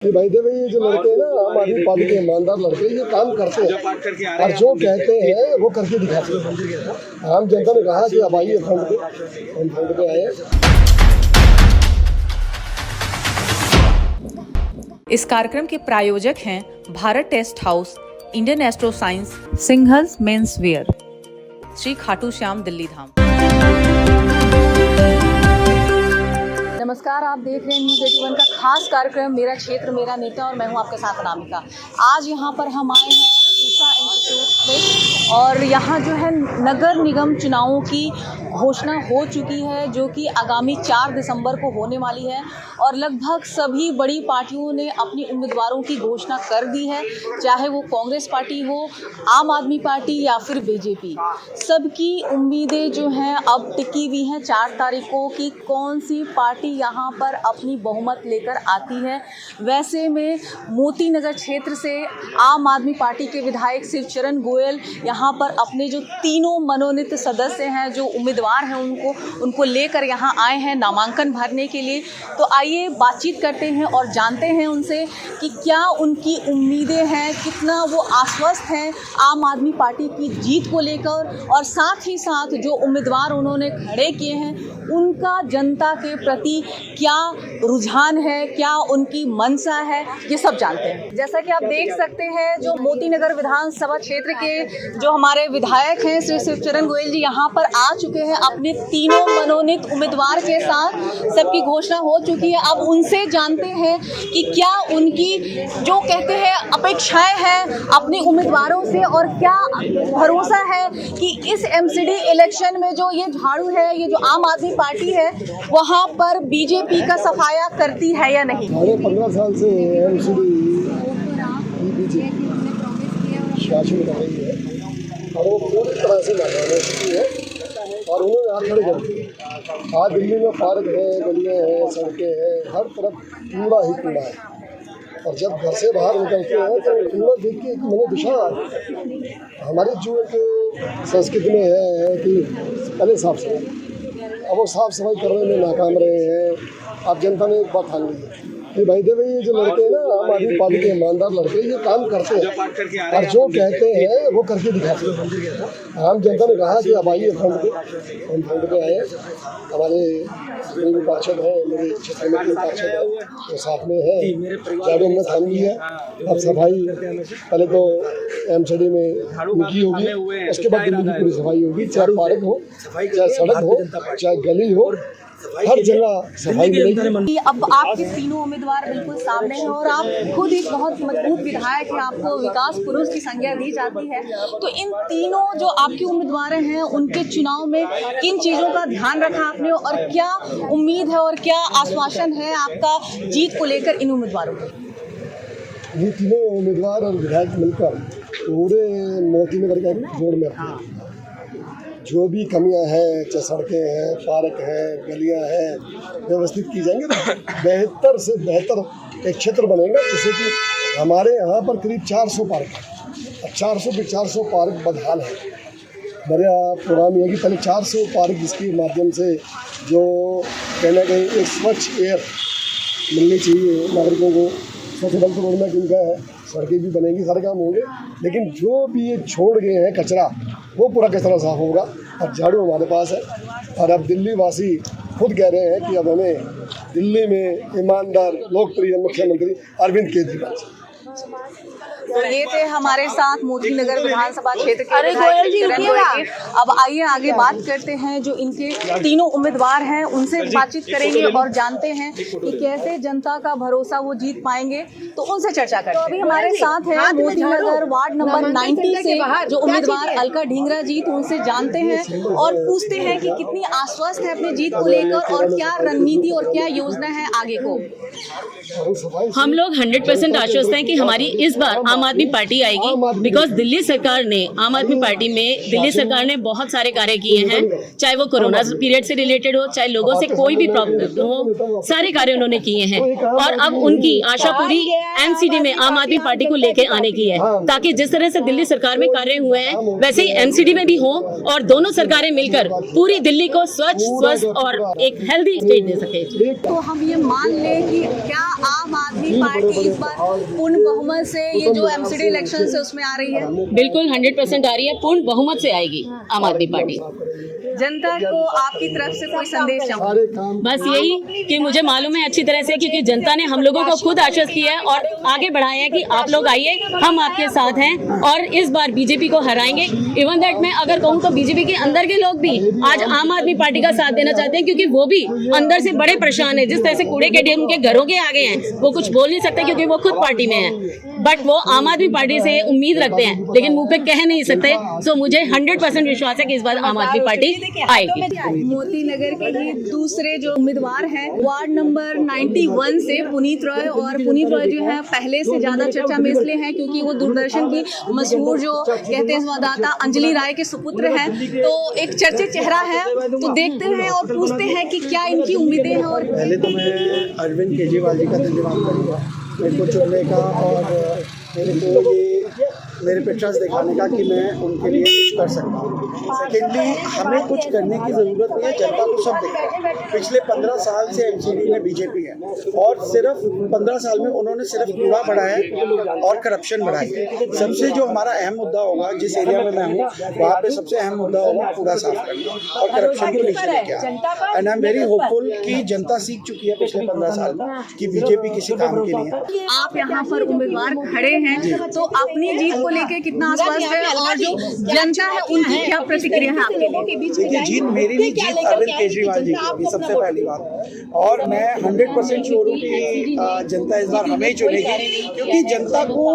कि भाई देवे ये जो लड़के हैं ना आम आदमी पार्टी के ईमानदार लड़के ये काम करते हैं और जो कहते हैं वो करके दिखाते हैं। आम जनता ने कहा कि अब आइए फंड पे आए। इस कार्यक्रम के प्रायोजक हैं Bharat test house, Indian astro science, Singhals men's wear, Shri Khatu Shyam Delhi Dham. नमस्कार, आप देख रहे हैं न्यूज़ 81 का खास कार्यक्रम मेरा क्षेत्र मेरा नेता और मैं हूं आपके साथ अनामिका। आज यहां पर हम आए हैं ऊषा इंस्टीट्यूट में और यहां जो है नगर निगम चुनावों की घोषणा हो चुकी है जो कि आगामी 4 दिसंबर को होने वाली है और लगभग सभी बड़ी पार्टियों ने अपनी उम्मीदवारों की घोषणा कर दी है, चाहे वो कांग्रेस पार्टी हो, आम आदमी पार्टी या फिर बीजेपी। सबकी उम्मीदें जो हैं अब टिकी हुई हैं 4 तारीख को कि कौन सी पार्टी यहाँ पर अपनी बहुमत लेकर आती है। वैसे में मोती नगर क्षेत्र से आम आदमी पार्टी के विधायक शिवचरण गोयल यहाँ पर अपने जो तीनों मनोनीत सदस्य हैं, जो उम्मीदवार हैं, उनको लेकर यहाँ आए हैं नामांकन भरने के लिए। तो आइए बातचीत करते हैं और जानते हैं उनसे कि क्या उनकी उम्मीदें हैं, कितना वो आश्वस्त हैं आम आदमी पार्टी की जीत को लेकर, और साथ ही साथ जो उम्मीदवार उन्होंने खड़े किए हैं उनका जनता के प्रति क्या रुझान है, क्या उनकी मंशा है, ये सब जानते हैं। जैसा कि आप देख सकते हैं जो मोती नगर विधानसभा क्षेत्र के जो हमारे विधायक हैं श्री शिवचरण गोयल जी यहाँ पर आ चुके हैं अपने तीनों मनोनीत उम्मीदवार के साथ। सबकी घोषणा हो चुकी है। अब उनसे जानते हैं कि क्या उनकी जो कहते हैं अपेक्षाएं हैं अपने उम्मीदवारों से और क्या भरोसा है कि इस एमसीडी इलेक्शन में जो ये झाड़ू है, ये जो आम आदमी पार्टी है, वहाँ पर बीजेपी का सफाया करती है या नहीं। 15 साल से एमसीडी शासन कर रही है और वो पूरी तरह से नाकाम हो चुकी है और उन्होंने हाथ खड़े कर दिए। आज दिल्ली में पार्क है, गलियाँ हैं, सड़कें हैं, हर तरफ कूड़ा ही कूड़ा है और जब घर से बाहर निकलते हैं तो कूड़ा देख के एक मनोदशा हमारी जो एक संस्कृति में है कि पहले साफ सफाई, अब वो साफ सफाई करने में नाकाम रहे हैं। अब जनता ने एक बात ठान ली है कि भाई देवे ये जो लड़के हैं ना आम आदमी पार्टी के ईमानदार लड़के ये काम करते हैं और जो कहते हैं वो करके दिखाते हैं। आम जनता ने कहा कि अब आइए फंड पे आए। हमारे मेरे पार्षद हैं, मेरे क्षेत्र में पार्षद है वो साथ में है, झाड़ू हमने थान ली है। अब सफाई पहले तो एमसीडी में उनकी होगी, उसके बाद दिल्ली की पूरी सफाई होगी, चाहे पार्क हो, चाहे सड़क हो, चाहे गली हो, हर जगह सफाई मिलेगी। अब आपके तीनों उम्मीदवार बिल्कुल सामने हैं और आप खुद एक बहुत मजबूत विधायक हैं, आपको विकास पुरुष की संज्ञा दी जाती है। तो इन तीनों जो आपके उम्मीदवार हैं उनके चुनाव में किन चीज़ों का ध्यान रखा आपने और क्या उम्मीद है और क्या आश्वासन है आपका जीत को लेकर इन उम्मीदवारों को? ये तीनों उम्मीदवार और विधायक मिलकर पूरे मोती नगर का एक जोड़ में रखते हैं। जो भी कमियां हैं, चाहे सड़कें हैं, पार्क हैं, गलियां हैं, व्यवस्थित की जाएंगे तो बेहतर से बेहतर एक क्षेत्र बनेगा। जैसे कि हमारे यहाँ पर करीब 400 पार्क है, 400 पार्क बदहाल है। मेरा प्रोग्राम ये कि पहले 400 पार्क जिसके माध्यम से जो कहना कहीं एक स्वच्छ एयर मिलनी चाहिए नागरिकों को, स्वच्छ बल तो रोड में किनका है, सड़कें भी बनेंगी, सारे काम होंगे, लेकिन जो भी ये छोड़ गए हैं कचरा वो पूरा कचरा साफ होगा और झाड़ू हमारे पास है। और अब दिल्ली वासी खुद कह रहे हैं कि अब हमें दिल्ली में ईमानदार लोकप्रिय मुख्यमंत्री अरविंद केजरीवाल। तो ये थे हमारे साथ मोती नगर विधानसभा क्षेत्र के विधायक शिवचरण गोयल। अब आइए आगे बात करते हैं जो इनके तीनों उम्मीदवार हैं, उनसे बातचीत करेंगे और जानते हैं कि कैसे जनता का भरोसा वो जीत पाएंगे। तो उनसे चर्चा करते हैं। तो अभी हमारे साथ हैं मोती नगर वार्ड नंबर 90 से जो उम्मीदवार अलका ढींगरा जी, तो उनसे जानते हैं और पूछते हैं कि कितनी आश्वस्त है अपनी जीत को लेकर और क्या रणनीति और क्या योजना है आगे को। हम लोग 100% आश्वस्त हैं कि हमारी इस बार आम आम आदमी पार्टी आएगी, बिकॉज दिल्ली सरकार ने, आम आदमी पार्टी में दिल्ली सरकार ने बहुत सारे कार्य किए हैं, चाहे वो कोरोना पीरियड से रिलेटेड हो, चाहे लोगों से कोई भी प्रॉब्लम हो, सारे कार्य उन्होंने किए हैं। और अब उनकी आशा पूरी एमसीडी में आम आदमी पार्टी को लेके आने की है, ताकि जिस तरह से दिल्ली सरकार में कार्य हुए हैं वैसे ही एमसीडी में भी हो और दोनों सरकारें मिलकर पूरी दिल्ली को स्वच्छ, स्वस्थ और एक हेल्दी स्टेट दे सके। तो हम ये मान लें कि क्या आम आदमी पार्टी इस बार पूर्ण बहुमत से ये जो एमसीडी इलेक्शन है उसमें आ रही है? बिल्कुल 100% आ रही है, पूर्ण बहुमत से आएगी आम आदमी पार्टी। जनता को आपकी तरफ से कोई संदेश सारे काम बस यही कि मुझे मालूम है अच्छी तरह से, क्योंकि जनता ने हम लोगों को खुद आश्वस्त किया है और आगे बढ़ाया है कि आप लोग आइए, हम आपके साथ हैं और इस बार बीजेपी को हराएंगे। इवन दैट मैं अगर कहूँ तो बीजेपी के अंदर के लोग भी आज आम आदमी पार्टी का साथ देना चाहते हैं, क्योंकि वो भी अंदर से बड़े परेशान है। जिस तरह से कूड़े के ढेर उनके घरों के आगे हैं, वो कुछ बोल नहीं सकते क्योंकि वो खुद पार्टी में है, बट वो आम आदमी पार्टी से उम्मीद रखते हैं लेकिन मुंह पे कह नहीं सकते। सो मुझे 100% विश्वास है कि इस बार आम आदमी पार्टी आएगी। मोती नगर के ही दूसरे जो उम्मीदवार हैं वार्ड नंबर 91 से पुनीत रॉय, और पुनीत रॉय जो है पहले से ज्यादा चर्चा में इसलिए है क्योंकि वो दूरदर्शन की मशहूर जो कहते हैं संवाददाता अंजलि राय के सुपुत्र हैं, तो एक चर्चित चेहरा है। तो देखते हैं और पूछते हैं कि क्या इनकी उम्मीदें हैं। और पहले तो मैं अरविंद केजरीवाल जी का धन्यवाद करूँगा मेरे को चुनने का और मेरे को ये मेरे पे ट्रस्ट दिखाने का कि मैं उनके लिए कुछ कर सकता हूँ। सेकेंडली, हमें कुछ करने की ज़रूरत नहीं है, जनता को सब देखता है। पिछले 15 साल से एमसीडी में बीजेपी है और सिर्फ 15 साल में उन्होंने सिर्फ कूड़ा बढ़ाया है और करप्शन बढ़ाई है। सबसे जो हमारा अहम मुद्दा होगा, जिस एरिया में मैं हूँ वहाँ पे सबसे अहम मुद्दा होगा कूड़ा साफ करना और करप्शन को नीचे लेके आना। And I am very hopeful कि जनता सीख चुकी है पिछले 15 साल में कि बीजेपी किसी काम की नहीं है। आप यहाँ पर उम्मीदवार खड़े हैं तो अपनी जीत को लेके कितना आश्वस्त है और जो जनता है उनकी क्या प्रतिक्रिया है आपके लिए? देखिए, जीत मेरी नहीं, जीत अरविंद केजरीवाल जी की, सबसे पहली बात। और मैं 100% श्योर हूँ कि जनता इस बार हमें ही चुनेगी, क्योंकि जनता को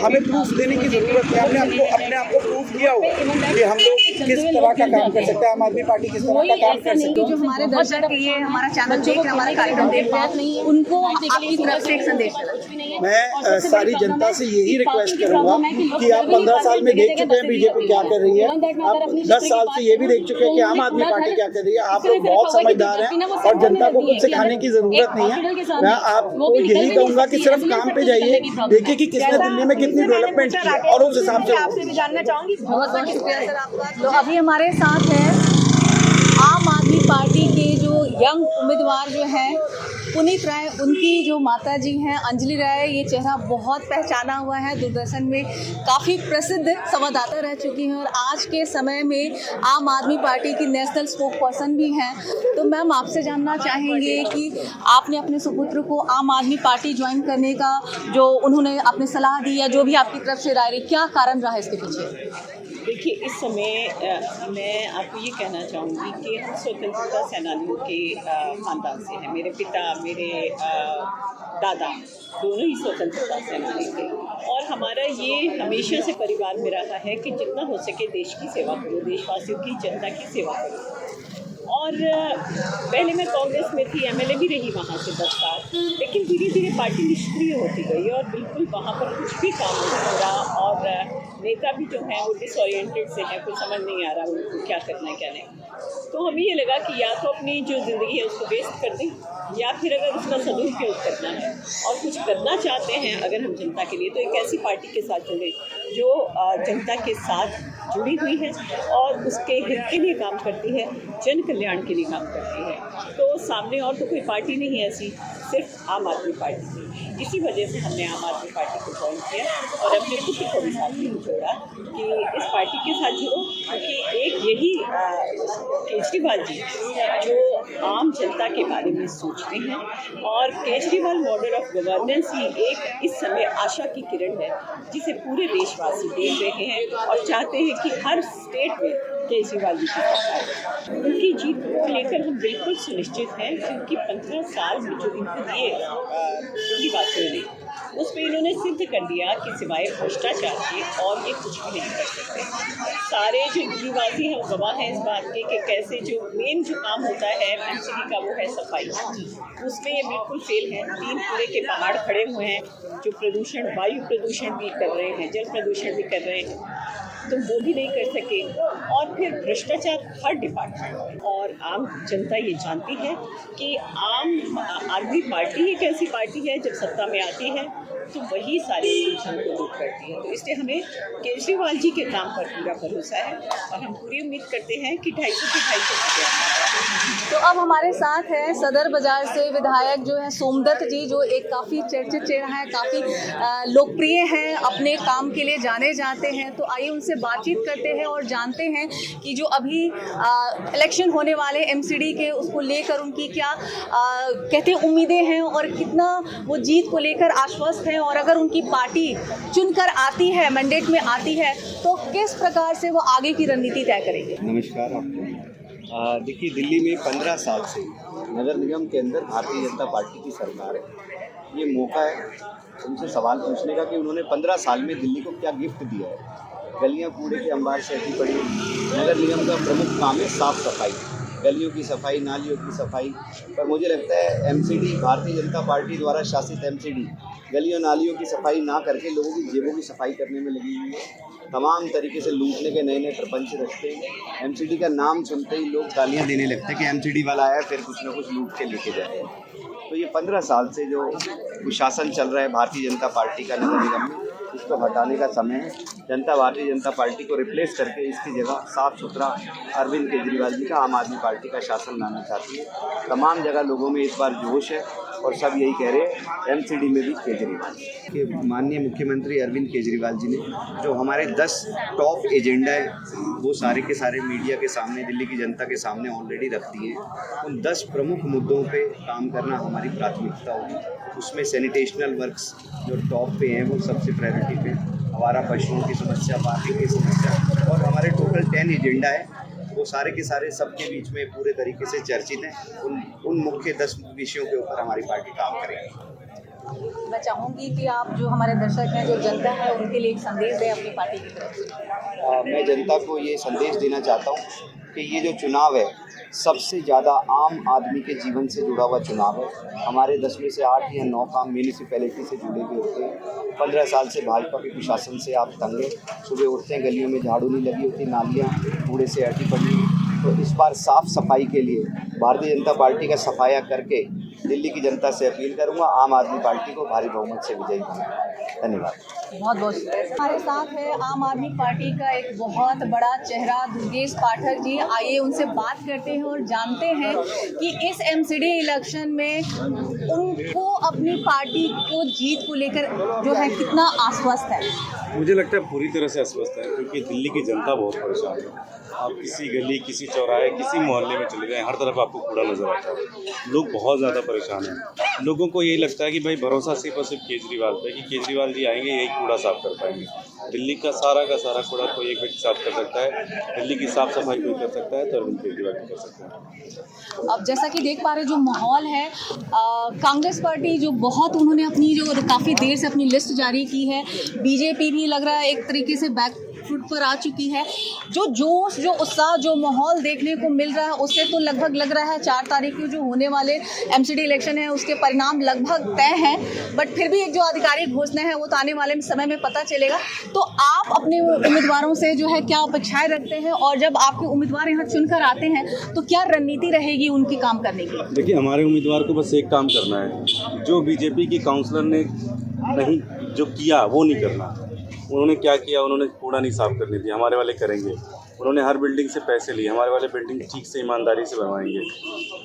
हमें प्रूफ देने की जरूरत है। हमने अपने आप को प्रूफ किया हुआ कि हम लोग किस तरह का काम कर सकते हैं, आम आदमी पार्टी किस तरह का काम कर सकते हैं। जो हमारे दर्शक ये हमारा चैनल देख रहे हैं, हमारा कार्यक्रम देख रहे हैं, उनको आपकी तरफ से एक संदेश है। मैं सारी जनता से यही रिक्वेस्ट करूंगा कि आप 15 साल में देख चुके हैं बीजेपी क्या कर रही है, आप 10 साल से ये भी देख चुके हैं कि आम आदमी पार्टी क्या कर रही है। आप लोग बहुत समझदार हैं और जनता को कुछ सिखाने की जरूरत नहीं है। मैं आपको यही कहूंगा कि सिर्फ काम पे जाइए, देखिए कि किसने दिल्ली में कितनी डेवलपमेंट की और उस हिसाब से आपसे भी जानना चाहूंगी। बहुत बहुत शुक्रिया सर आपका। तो अभी हमारे साथ है आम आदमी पार्टी के जो यंग उम्मीदवार जो हैं पुनीत राय, उनकी जो माता जी हैं अंजलि राय। ये चेहरा बहुत पहचाना हुआ है, दूरदर्शन में काफ़ी प्रसिद्ध संवाददाता रह चुकी हैं और आज के समय में आम आदमी पार्टी की नेशनल स्पोक पर्सन भी हैं। तो मैम आपसे जानना चाहेंगे कि आपने अपने सुपुत्र को आम आदमी पार्टी ज्वाइन करने का जो उन्होंने आपने सलाह दी या जो भी आपकी तरफ से राय रही, क्या कारण रहा इसके पीछे? देखिए, इस समय मैं आपको ये कहना चाहूँगी कि हम स्वतंत्रता सेनानियों के ख़ानदान से हैं। मेरे पिता, मेरे दादा दोनों ही स्वतंत्रता सेनानी थे और हमारा ये हमेशा से परिवार में रहा है कि जितना हो सके देश की सेवा करो, देशवासियों की, जनता की सेवा करो। और पहले मैं कांग्रेस में थी, एमएलए भी रही वहाँ से 10 साल, लेकिन धीरे धीरे पार्टी निष्क्रिय होती गई और बिल्कुल वहाँ पर कुछ भी काम नहीं हो रहा और नेता भी जो हैं वो डिसओरिएंटेड से हैं, कुछ समझ नहीं आ रहा उनको क्या करना है क्या नहीं। तो हमें ये लगा कि या तो अपनी जो ज़िंदगी है उसको वेस्ट कर दें, या फिर अगर उसका सदुपयोग करना है और कुछ करना चाहते हैं अगर हम जनता के लिए, तो एक ऐसी पार्टी के साथ जुड़े जो जनता के साथ जुड़ी हुई है और उसके हित के लिए काम करती है, जन कल्याण के लिए काम करती है। तो सामने और तो कोई पार्टी नहीं है ऐसी, सिर्फ आम आदमी पार्टी। इसी वजह से हमने आम आदमी पार्टी को ज्वाइन किया और अपने पुत्र को भी साथ में जोड़ा कि इस पार्टी के साथ जुड़ो, क्योंकि एक यही केजरीवाल जी जो आम जनता के बारे में सोचते हैं और केजरीवाल मॉडल ऑफ गवर्नेंस ही एक इस समय आशा की किरण है जिसे पूरे देशवासी देख रहे हैं और चाहते हैं कि हर स्टेट में केजरीवाल जी की सरकार। उनकी जीत को लेकर हम बिल्कुल सुनिश्चित हैं, क्योंकि 15 साल में जो इनको दिए दिल्लीवासियों ने उसमें इन्होंने सिद्ध कर दिया कि सिवाय भ्रष्टाचार के और ये कुछ भी नहीं कर सकते। सारे जो दिल्लीवासी हैं वो गवाह हैं इस बात के कि कैसे जो मेन जो काम होता है एमसीडी का वो है सफाई, उसमें ये बिल्कुल फेल है। 3 कूड़े के पहाड़ खड़े हुए हैं जो प्रदूषण, वायु प्रदूषण भी कर रहे हैं, जल प्रदूषण भी कर रहे हैं, तो वो भी नहीं कर सके। और फिर भ्रष्टाचार हर डिपार्टमेंट, और आम जनता ये जानती है कि आम आदमी पार्टी एक ऐसी पार्टी है जब सत्ता में आती है तो वही सारी उलझन को दूर करती है। तो इसलिए हमें केजरीवाल जी के काम पर पूरा भरोसा है और हम पूरी उम्मीद करते हैं कि 250 के 250। तो अब हमारे साथ है सदर बाजार से विधायक जो है सोमदत्त जी, जो एक काफ़ी चर्चित चेहरा है, काफ़ी लोकप्रिय हैं, अपने काम के लिए जाने जाते हैं। तो आइए उनसे बातचीत करते हैं और जानते हैं कि जो अभी इलेक्शन होने वाले एमसीडी के, उसको लेकर उनकी क्या कहते उम्मीदें हैं और कितना वो जीत को लेकर आश्वस्त हैं, और अगर उनकी पार्टी चुनकर आती है, मैंडेट में आती है, तो किस प्रकार से वो आगे की रणनीति तय करेंगे। नमस्कार आपको। देखिए, दिल्ली में 15 साल से नगर निगम के अंदर भारतीय जनता पार्टी की सरकार है। ये मौका है उनसे सवाल पूछने का कि उन्होंने 15 साल में दिल्ली को क्या गिफ्ट दिया है। गलियां कूड़े के अंबार से ऐसी पड़ी। नगर निगम का प्रमुख काम है साफ सफाई, गलियों की सफाई, नालियों की सफाई। पर मुझे लगता है एमसीडी, भारतीय जनता पार्टी द्वारा शासित एमसीडी गलियों नालियों की सफाई ना करके लोगों की जेबों की सफाई करने में लगी हुई है। तमाम तरीके से लूटने के नए नए प्रपंच रखते हैं। एमसीडी का नाम सुनते ही लोग तालियां देने लगते हैं कि एमसीडी वाला आया, फिर कुछ ना कुछ लूट के लेके जाए। तो ये 15 साल से जो शासन चल रहा है भारतीय जनता पार्टी का नगर निगम में, इसको हटाने का समय है। जनता भारतीय जनता पार्टी को रिप्लेस करके इसकी जगह साफ सुथरा अरविंद केजरीवाल जी का आम आदमी पार्टी का शासन लाना चाहती है। तमाम जगह लोगों में इस बार जोश है और सब यही कह रहे हैं एमसीडी में भी केजरीवाल के। माननीय मुख्यमंत्री अरविंद केजरीवाल जी ने जो हमारे 10 टॉप एजेंडा है वो सारे के सारे मीडिया के सामने, दिल्ली की जनता के सामने ऑलरेडी रख दिए हैं। उन 10 प्रमुख मुद्दों पे काम करना हमारी प्राथमिकता होगी। उसमें सैनिटेशनल वर्क्स जो टॉप पे हैं वो सबसे प्रायोरिटी पे, आवारा पशुओं की समस्या, पार्किंग की समस्या, और हमारे टोटल 10 एजेंडा है वो सारे के सारे सबके बीच में पूरे तरीके से चर्चित हैं। उन मुख्य 10 विषयों के ऊपर हमारी पार्टी काम करेगी। मैं चाहूँगी कि आप जो हमारे दर्शक हैं, जो जनता है, उनके लिए एक संदेश दें अपनी पार्टी की तरफ से। मैं जनता को ये संदेश देना चाहता हूँ कि ये जो चुनाव है सबसे ज़्यादा आम आदमी के जीवन से जुड़ा हुआ चुनाव है। हमारे 10 में से 8 या 9 काम म्यूनिसिपैलिटी से जुड़े हुए होते हैं। 15 साल से भाजपा के प्रशासन से आप तंग हैं। सुबह उठते हैं, गलियों में झाड़ू नहीं लगी होती, नालियाँ कूड़े से अटी पड़ी। तो इस बार साफ़ सफाई के लिए भारतीय जनता पार्टी का सफाया करके दिल्ली की जनता से अपील करूंगा आम आदमी पार्टी को भारी बहुमत से विजयी बनाएं। धन्यवाद। बहुत बहुत हमारे साथ है आम आदमी पार्टी का एक बहुत बड़ा चेहरा दुर्गेश पाठक जी। आइए उनसे बात करते हैं और जानते हैं कि इस एमसीडी इलेक्शन में उनको अपनी पार्टी को जीत को लेकर जो है कितना आश्वस्त है। मुझे लगता है पूरी तरह से आश्वस्त है, क्योंकि दिल्ली की जनता बहुत परेशान है। आप किसी गली, किसी चौराहे, किसी मोहल्ले में चले जाएं, हर तरफ आपको कूड़ा नजर आता है। लोग बहुत ज़्यादा परेशान हैं। लोगों को यही लगता है कि भाई भरोसा सिर्फ और सिर्फ केजरीवाल पे, कि केजरीवाल जी आएंगे यही कूड़ा साफ कर पाएंगे। दिल्ली का सारा कूड़ा कोई एक व्यक्ति साफ कर सकता है, दिल्ली की साफ सफाई कोई कर सकता है तो अरविंद केजरीवाल भी कर सकते हैं। अब जैसा कि देख पा रहे जो माहौल है, कांग्रेस पार्टी जो बहुत उन्होंने अपनी जो काफ़ी देर से अपनी लिस्ट जारी की है, बीजेपी भी लग रहा है एक तरीके से बैक फुट पर आ चुकी है। जो जोश, जो उत्साह, जो माहौल देखने को मिल रहा है, उससे तो लगभग लग रहा है 4 तारीख को जो होने वाले एमसीडी इलेक्शन है उसके परिणाम लगभग तय हैं। बट फिर भी एक जो आधिकारिक घोषणा है वो तो आने वाले समय में पता चलेगा। तो आप अपने उम्मीदवारों से जो है क्या अपेक्षाएं रखते हैं, और जब आपके उम्मीदवार यहाँ चुनकर आते हैं तो क्या रणनीति रहेगी उनकी काम करने की? देखिए, हमारे उम्मीदवार को बस एक काम करना है, जो बीजेपी की काउंसलर ने नहीं जो किया वो नहीं करना। उन्होंने क्या किया, उन्होंने कूड़ा नहीं साफ करने दिया, हमारे वाले करेंगे। उन्होंने हर बिल्डिंग से पैसे लिए, हमारे वाले बिल्डिंग ठीक से ईमानदारी से बनवाएंगे।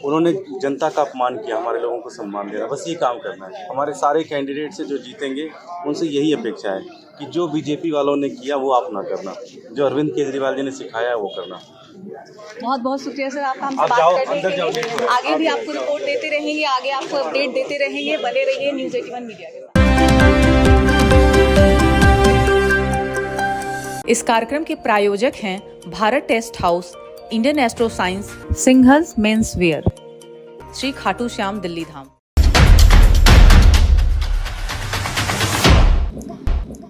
उन्होंने जनता का अपमान किया, हमारे लोगों को सम्मान देना, बस ये काम करना है। हमारे सारे कैंडिडेट से जो जीतेंगे उनसे यही अपेक्षा है कि जो बीजेपी वालों ने किया वो आप ना करना, जो अरविंद केजरीवाल जी ने सिखाया है वो करना। बहुत बहुत शुक्रिया सर आपका हमसे बात करने के लिए। आगे भी आपको रिपोर्ट देते रहेंगे, आगे आपको अपडेट देते रहेंगे। बने रहिए न्यूज़ 81 मीडिया के साथ। इस कार्यक्रम के प्रायोजक हैं Bharat test house, Indian astro science, Singhals men's wear, Shri Khatu Shyam Delhi धाम।